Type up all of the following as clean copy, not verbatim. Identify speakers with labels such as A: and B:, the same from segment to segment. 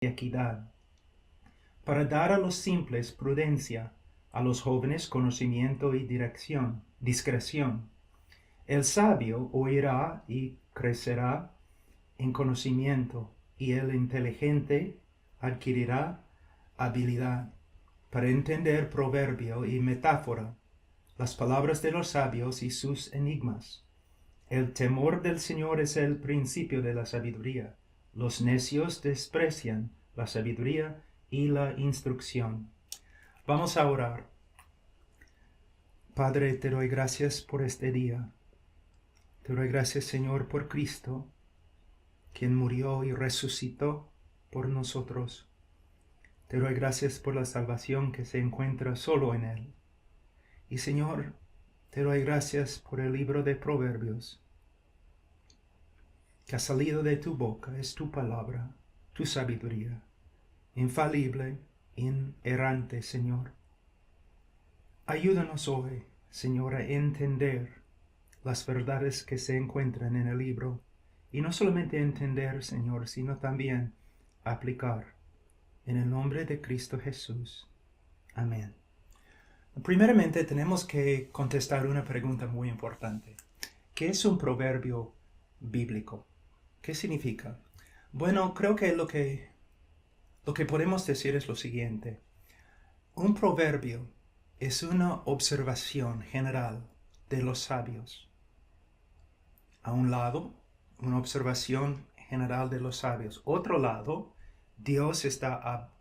A: y equidad, para dar a los simples prudencia, a los jóvenes conocimiento y discreción. El sabio oirá y crecerá en conocimiento, y el inteligente adquirirá habilidad para entender proverbio y metáfora, las palabras de los sabios y sus enigmas. El temor del Señor es el principio de la sabiduría. Los necios desprecian la sabiduría y la instrucción. Vamos a orar. Padre, te doy gracias por este día. Te doy gracias, Señor, por Cristo, quien murió y resucitó por nosotros. Te doy gracias por la salvación que se encuentra solo en Él. Y, Señor, te doy gracias por el libro de Proverbios, que ha salido de tu boca, es tu palabra, tu sabiduría, infalible, inerrante, Señor. Ayúdanos hoy, Señor, a entender las verdades que se encuentran en el libro, y no solamente entender, Señor, sino también aplicar. En el nombre de Cristo Jesús. Amén. Primeramente tenemos que contestar una pregunta muy importante. ¿Qué es un proverbio bíblico? ¿Qué significa? Bueno, creo que lo que podemos decir es lo siguiente. Un proverbio es una observación general de los sabios. A un lado, una observación general de los sabios. Otro lado, Dios está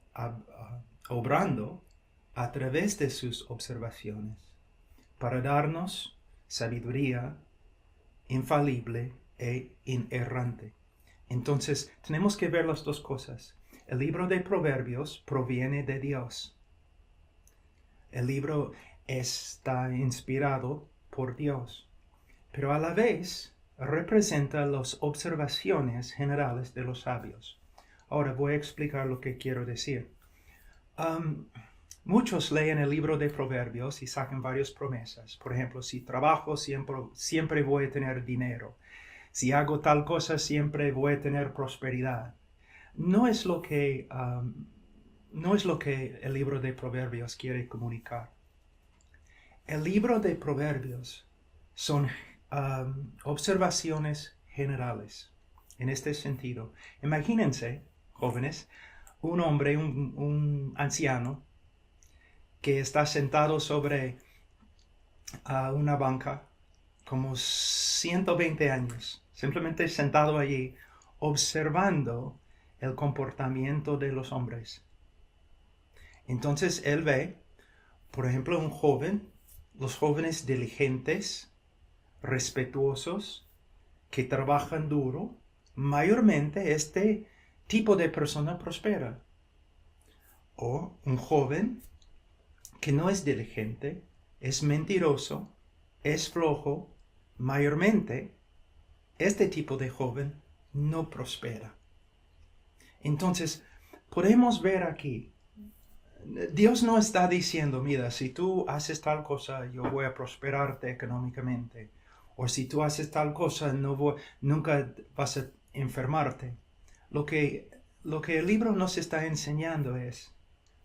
A: obrando a través de sus observaciones para darnos sabiduría infalible e inerrante. Entonces, tenemos que ver las dos cosas. El libro de Proverbios proviene de Dios. El libro está inspirado por Dios, pero a la vez representa las observaciones generales de los sabios. Ahora voy a explicar lo que quiero decir. Muchos leen el libro de Proverbios y sacan varias promesas. Por ejemplo, si trabajo, siempre voy a tener dinero. Si hago tal cosa, siempre voy a tener prosperidad. No es lo que el libro de Proverbios quiere comunicar. El libro de Proverbios son observaciones generales. En este sentido, imagínense, jóvenes, un hombre, un anciano, que está sentado sobre una banca, como 120 años, simplemente sentado allí, observando el comportamiento de los hombres. Entonces él ve, por ejemplo, los jóvenes diligentes, respetuosos, que trabajan duro. Mayormente este tipo de persona prospera. O un joven que no es diligente, es mentiroso, es flojo. Mayormente este tipo de joven no prospera. Entonces podemos ver aquí, Dios no está diciendo, mira, si tú haces tal cosa, yo voy a prosperarte económicamente. O si tú haces tal cosa, nunca vas a enfermarte. Lo que el libro nos está enseñando es,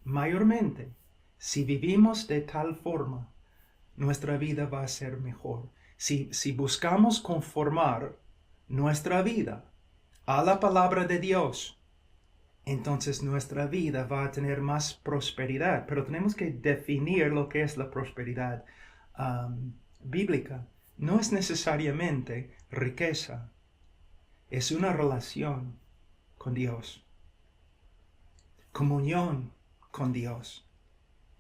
A: mayormente, si vivimos de tal forma, nuestra vida va a ser mejor. Si buscamos conformar nuestra vida a la palabra de Dios, entonces nuestra vida va a tener más prosperidad. Pero tenemos que definir lo que es la prosperidad bíblica. No es necesariamente riqueza. Es una relación con Dios. Comunión con Dios.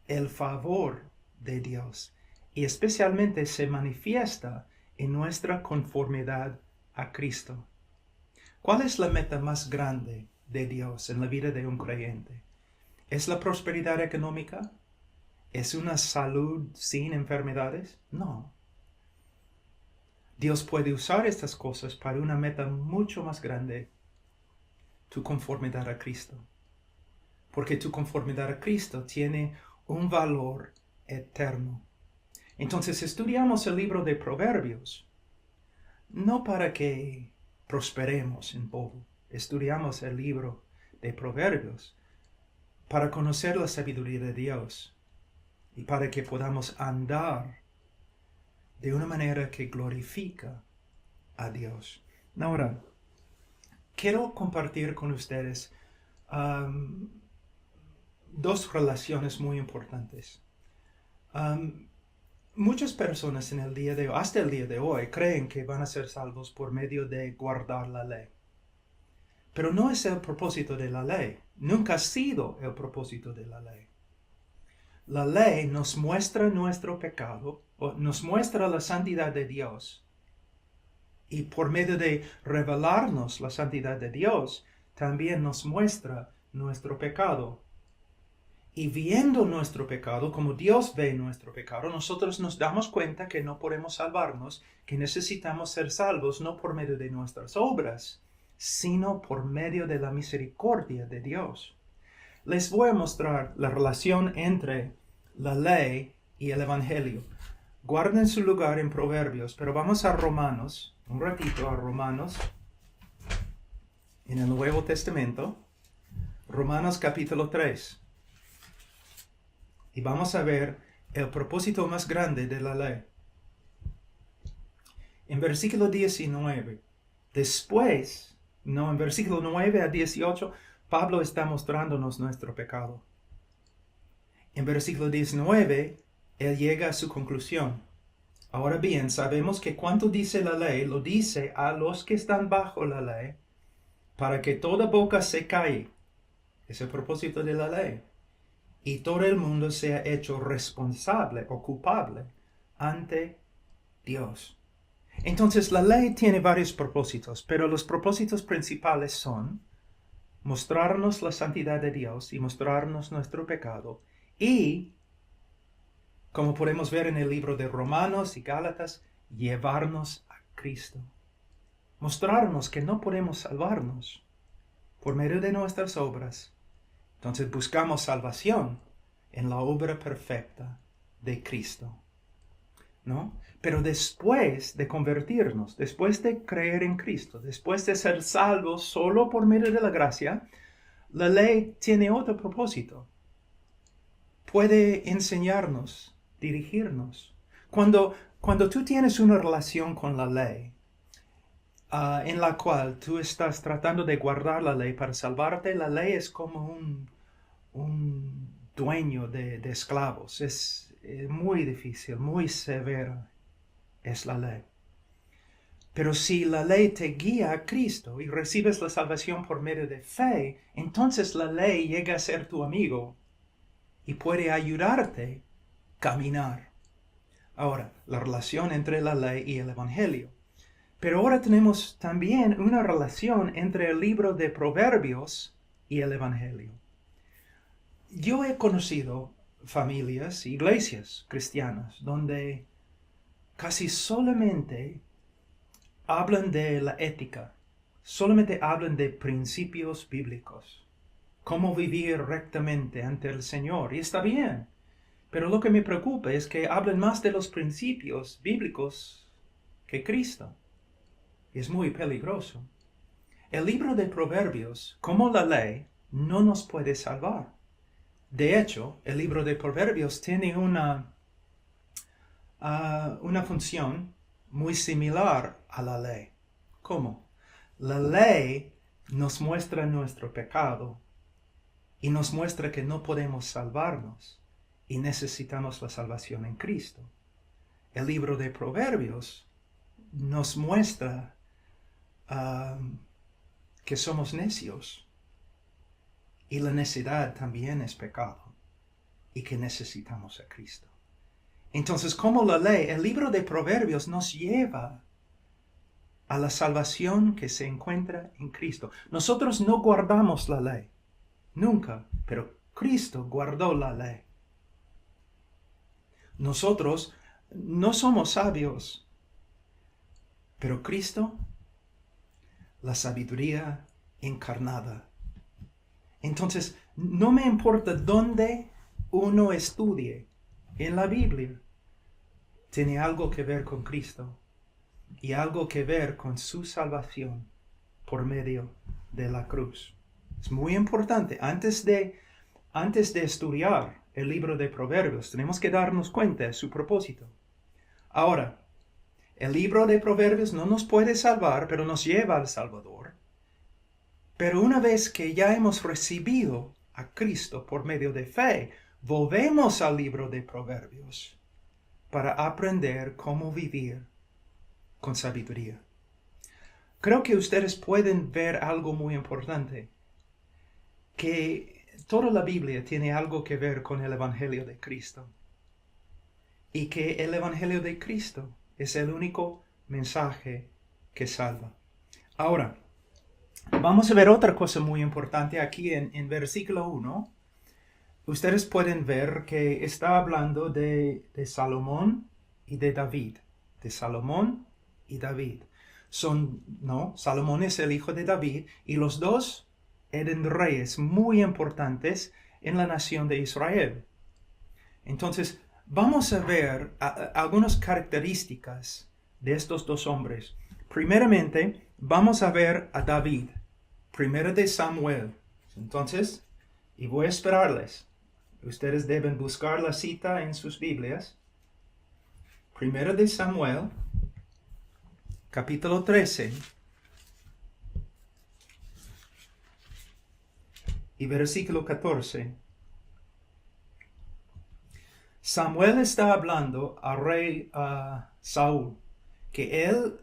A: El favor de Dios. Y especialmente se manifiesta en nuestra conformidad a Cristo. ¿Cuál es la meta más grande de Dios en la vida de un creyente? ¿Es la prosperidad económica? ¿Es una salud sin enfermedades? No. Dios puede usar estas cosas para una meta mucho más grande, tu conformidad a Cristo. Porque tu conformidad a Cristo tiene un valor eterno. Entonces estudiamos el libro de Proverbios, no para que prosperemos en todo. Estudiamos el libro de Proverbios para conocer la sabiduría de Dios y para que podamos andar de una manera que glorifica a Dios. Ahora, quiero compartir con ustedes dos relaciones muy importantes. Muchas personas en el día de hoy, hasta el día de hoy, creen que van a ser salvos por medio de guardar la ley. Pero no es el propósito de la ley. Nunca ha sido el propósito de la ley. La ley nos muestra nuestro pecado, o nos muestra la santidad de Dios. Y por medio de revelarnos la santidad de Dios, también nos muestra nuestro pecado. Y viendo nuestro pecado, como Dios ve nuestro pecado, nosotros nos damos cuenta que no podemos salvarnos, que necesitamos ser salvos no por medio de nuestras obras, sino por medio de la misericordia de Dios. Les voy a mostrar la relación entre la ley y el Evangelio. Guarden su lugar en Proverbios, pero vamos a Romanos, un ratito a Romanos, en el Nuevo Testamento, Romanos capítulo 3. Y vamos a ver el propósito más grande de la ley. En versículo 19, en versículo 9 a 18, Pablo está mostrándonos nuestro pecado. En versículo 19, él llega a su conclusión. Ahora bien, sabemos que cuanto dice la ley, lo dice a los que están bajo la ley, para que toda boca se calle. Es el propósito de la ley. Y todo el mundo sea hecho responsable o culpable ante Dios. Entonces, la ley tiene varios propósitos, pero los propósitos principales son mostrarnos la santidad de Dios y mostrarnos nuestro pecado. Y, como podemos ver en el libro de Romanos y Gálatas, llevarnos a Cristo. Mostrarnos que no podemos salvarnos por medio de nuestras obras. Entonces buscamos salvación en la obra perfecta de Cristo, ¿no? Pero después de convertirnos, después de creer en Cristo, después de ser salvos solo por medio de la gracia, la ley tiene otro propósito. Puede enseñarnos, dirigirnos. Cuando tú tienes una relación con la ley, en la cual tú estás tratando de guardar la ley para salvarte, la ley es como un dueño de esclavos. Es muy difícil, muy severa es la ley. Pero si la ley te guía a Cristo y recibes la salvación por medio de fe, entonces la ley llega a ser tu amigo y puede ayudarte a caminar. Ahora, la relación entre la ley y el Evangelio. Pero ahora tenemos también una relación entre el libro de Proverbios y el Evangelio. Yo he conocido familias, iglesias cristianas, donde casi solamente hablan de la ética, solamente hablan de principios bíblicos, cómo vivir rectamente ante el Señor, y está bien. Pero lo que me preocupa es que hablan más de los principios bíblicos que Cristo. Es muy peligroso. El libro de Proverbios, como la ley, no nos puede salvar. De hecho, el libro de Proverbios tiene una función muy similar a la ley. ¿Cómo? La ley nos muestra nuestro pecado y nos muestra que no podemos salvarnos y necesitamos la salvación en Cristo. El libro de Proverbios nos muestra que somos necios y la necedad también es pecado y que necesitamos a Cristo. Entonces, como la ley, el libro de Proverbios nos lleva a la salvación que se encuentra en Cristo. Nosotros no guardamos la ley, nunca, pero Cristo guardó la ley. Nosotros no somos sabios, pero Cristo, la sabiduría encarnada. Entonces, no me importa dónde uno estudie en la Biblia, tiene algo que ver con Cristo y algo que ver con su salvación por medio de la cruz. Es muy importante. Antes de estudiar el libro de Proverbios, tenemos que darnos cuenta de su propósito. Ahora, el libro de Proverbios no nos puede salvar, pero nos lleva al Salvador. Pero una vez que ya hemos recibido a Cristo por medio de fe, volvemos al libro de Proverbios para aprender cómo vivir con sabiduría. Creo que ustedes pueden ver algo muy importante, que toda la Biblia tiene algo que ver con el Evangelio de Cristo, y que el Evangelio de Cristo es el único mensaje que salva. Ahora, vamos a ver otra cosa muy importante aquí en versículo 1. Ustedes pueden ver que está hablando de Salomón y de David. De Salomón y David. Salomón es el hijo de David y los dos eran reyes muy importantes en la nación de Israel. Entonces, vamos a ver algunas características de estos dos hombres. Primeramente, vamos a ver a David. Primero de Samuel. Entonces, y voy a esperarles. Ustedes deben buscar la cita en sus Biblias. Primero de Samuel, capítulo 13. Y versículo 14. Samuel está hablando al rey Saúl, que él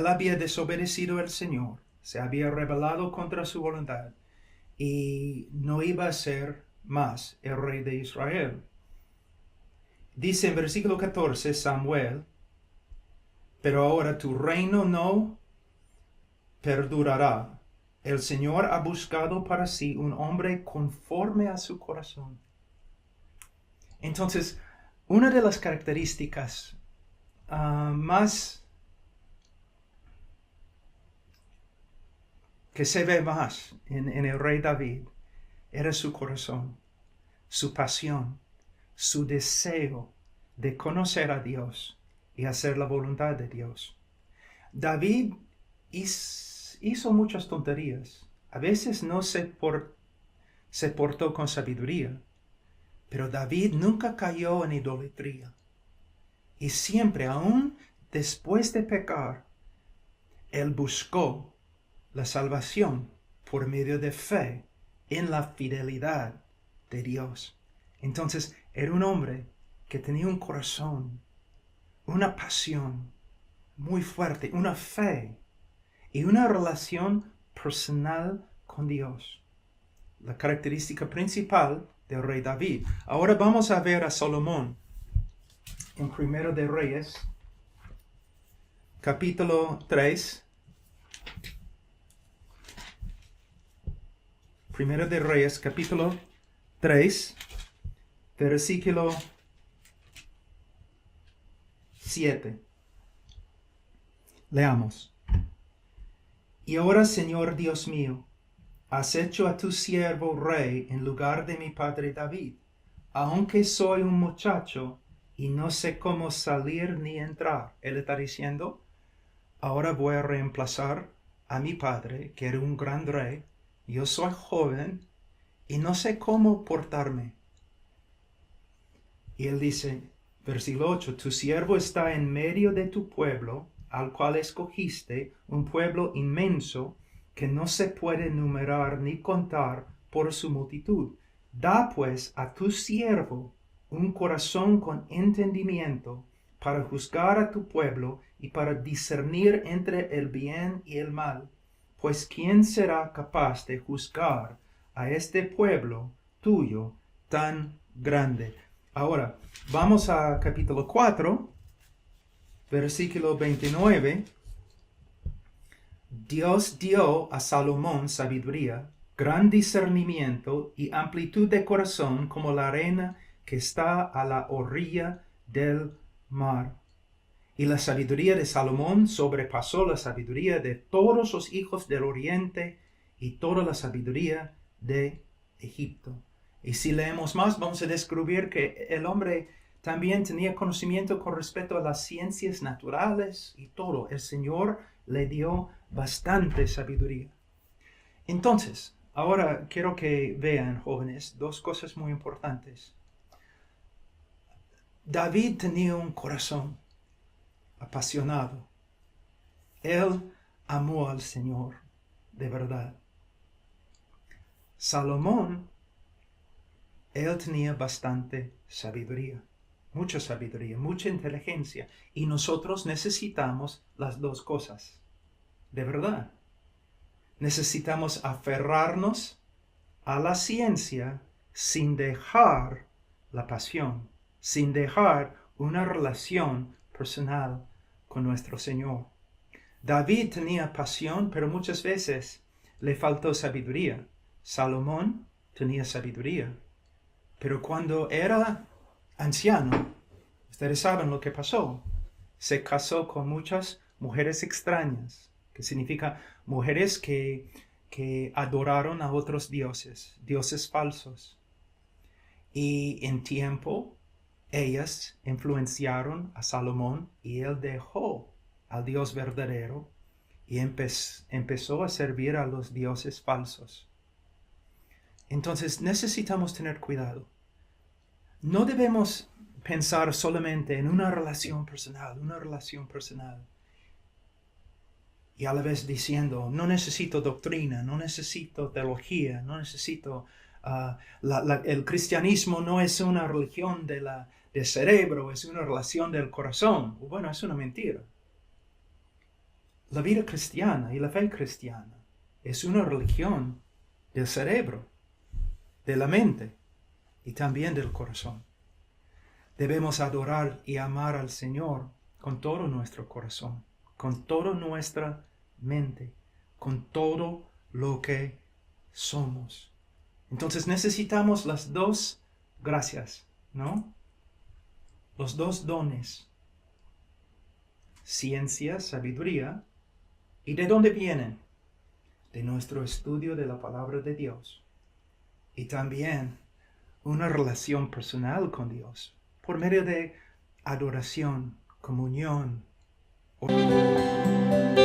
A: había desobedecido al Señor, se había rebelado contra su voluntad y no iba a ser más el rey de Israel. Dice en versículo 14 Samuel, pero ahora tu reino no perdurará. El Señor ha buscado para sí un hombre conforme a su corazón. Entonces, una de las características más que se ve más en el rey David era su corazón, su pasión, su deseo de conocer a Dios y hacer la voluntad de Dios. David hizo muchas tonterías. A veces no se portó con sabiduría. Pero David nunca cayó en idolatría. Y siempre, aún después de pecar, él buscó la salvación por medio de fe en la fidelidad de Dios. Entonces, era un hombre que tenía un corazón, una pasión muy fuerte, una fe y una relación personal con Dios. La característica principal del rey David. Ahora vamos a ver a Salomón en Primero de Reyes, capítulo 3. Primero de Reyes, capítulo 3, versículo 7. Leamos. Y ahora, Señor Dios mío, has hecho a tu siervo rey en lugar de mi padre David, aunque soy un muchacho y no sé cómo salir ni entrar. Él está diciendo, ahora voy a reemplazar a mi padre, que era un gran rey. Yo soy joven y no sé cómo portarme. Y él dice, versículo 8, tu siervo está en medio de tu pueblo, al cual escogiste, un pueblo inmenso, que no se puede numerar ni contar por su multitud. Da pues a tu siervo un corazón con entendimiento para juzgar a tu pueblo y para discernir entre el bien y el mal. Pues ¿quién será capaz de juzgar a este pueblo tuyo tan grande? Ahora, vamos a capítulo 4, versículo 29. Dios dio a Salomón sabiduría, gran discernimiento y amplitud de corazón como la arena que está a la orilla del mar. Y la sabiduría de Salomón sobrepasó la sabiduría de todos los hijos del oriente y toda la sabiduría de Egipto. Y si leemos más, vamos a descubrir que el hombre también tenía conocimiento con respecto a las ciencias naturales y todo. El Señor le dio bastante sabiduría. Entonces, Ahora quiero que vean, jóvenes, dos cosas muy importantes. David tenía un corazón apasionado. Él amó al Señor de verdad. Salomón, él tenía bastante sabiduría, mucha inteligencia. Y nosotros necesitamos las dos cosas, de verdad. Necesitamos aferrarnos a la ciencia sin dejar la pasión, sin dejar una relación personal con nuestro Señor. David tenía pasión, pero muchas veces le faltó sabiduría. Salomón tenía sabiduría, pero cuando era anciano, ustedes saben lo que pasó. Se casó con muchas mujeres extrañas, que significa mujeres que adoraron a otros dioses, dioses falsos. Y en tiempo, ellas influenciaron a Salomón y él dejó al Dios verdadero y empezó a servir a los dioses falsos. Entonces necesitamos tener cuidado. No debemos pensar solamente en una relación personal, y a la vez diciendo, no necesito doctrina, no necesito teología, no necesito... el cristianismo no es una religión del cerebro, es una relación del corazón. Bueno, es una mentira. La vida cristiana y la fe cristiana es una religión del cerebro, de la mente y también del corazón. Debemos adorar y amar al Señor con todo nuestro corazón, con toda nuestra mente, con todo lo que somos. Entonces necesitamos las dos gracias, ¿no? Los dos dones. Ciencia, sabiduría. ¿Y de dónde vienen? De nuestro estudio de la palabra de Dios. Y también una relación personal con Dios por medio de adoración, comunión, oración.